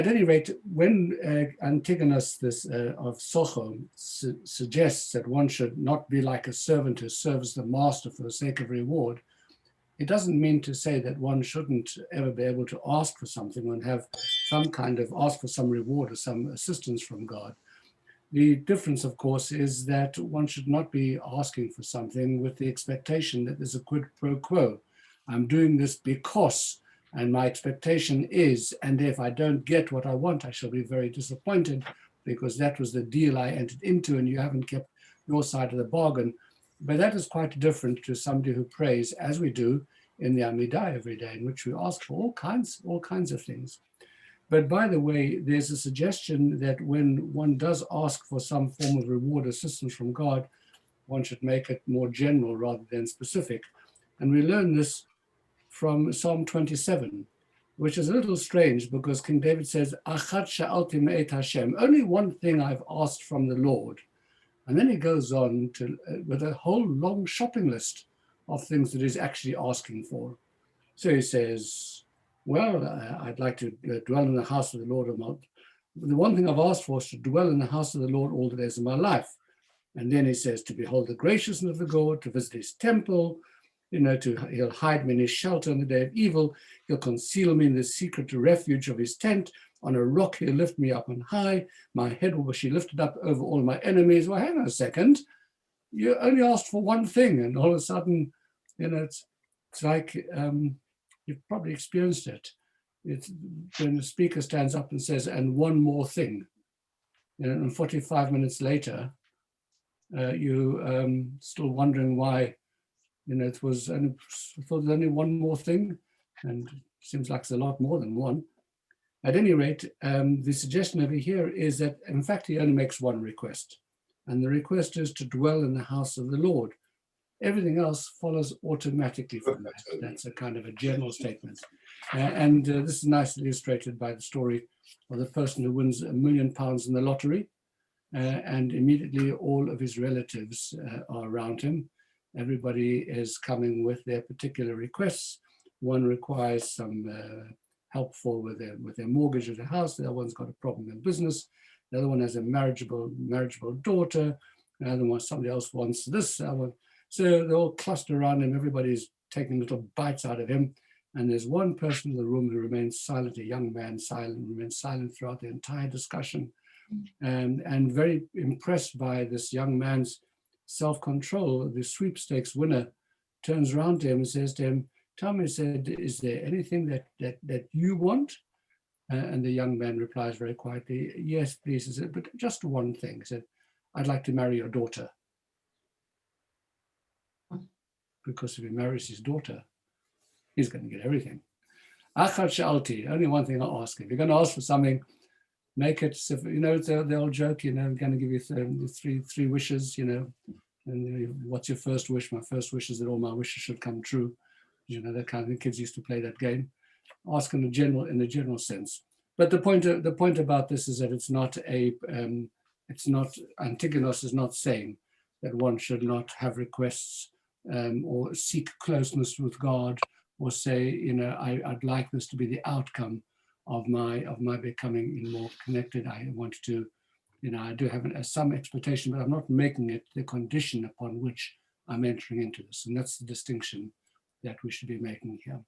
At any rate, when Antigonus of Socho suggests that one should not be like a servant who serves the master for the sake of reward, it doesn't mean to say that one shouldn't ever be able to ask for something and have some kind of ask for some reward or some assistance from God. The difference, of course, is that one should not be asking for something with the expectation that there's a quid pro quo. I'm doing this because, and my expectation is, and if I don't get what I want, I shall be very disappointed because that was the deal I entered into and you haven't kept your side of the bargain. But that is quite different to somebody who prays, as we do in the Amidah every day, in which we ask for all kinds of things. But by the way, there's a suggestion that when one does ask for some form of reward assistance from God, one should make it more general rather than specific. And we learn this from Psalm 27, which is a little strange because King David says, Achat sha'alti me'et Hashem, only one thing I've asked from the Lord. And then he goes on to with a whole long shopping list of things that he's actually asking for. So he says, well, I'd like to dwell in the house of the Lord. The one thing I've asked for is to dwell in the house of the Lord all the days of my life. And then he says to behold the graciousness of the God, to visit his temple, he'll hide me in his shelter in the day of evil. He'll conceal me in the secret refuge of his tent. On a rock, he'll lift me up on high. My head will be lifted up over all my enemies. Well, hang on a second. You only asked for one thing. And all of a sudden, it's like you've probably experienced it. It's when the speaker stands up and says, and one more thing. And 45 minutes later, you still wondering why. It was, and I thought there's only one more thing, and it seems like it's a lot more than one. At any rate, the suggestion over here is that, in fact, he only makes one request, and the request is to dwell in the house of the Lord. Everything else follows automatically from that. That's a kind of a general statement. And this is nicely illustrated by the story of the person who wins £1 million in the lottery, and immediately all of his relatives are around him. Everybody is coming with their particular requests. One requires some help with their mortgage of the house. The other one's got a problem in business. The other one has a marriageable daughter. The other one, somebody else wants this. So they're all clustered around him. Everybody's taking little bites out of him. And there's one person in the room who remains silent, a young man remains silent throughout the entire discussion. And very impressed by this young man's self-control, the sweepstakes winner turns around to him and says to him, tell me, said, is there anything that you want? And the young man replies very quietly, yes, please. He said, but just one thing. He said, I'd like to marry your daughter. Because if he marries his daughter, he's going to get everything. Achat sha'alti, only one thing I'll ask. If you're going to ask for something, make it, it's the old joke, I'm going to give you three wishes, and what's your first wish? My first wish is that all my wishes should come true. That kind of thing. Kids used to play that game. Ask in a general sense. But the point about this is that it's not Antigonus is not saying that one should not have requests or seek closeness with God, or say, I'd like this to be the outcome of my becoming more connected. I want to, I do have some expectation, but I'm not making it the condition upon which I'm entering into this. And that's the distinction that we should be making here.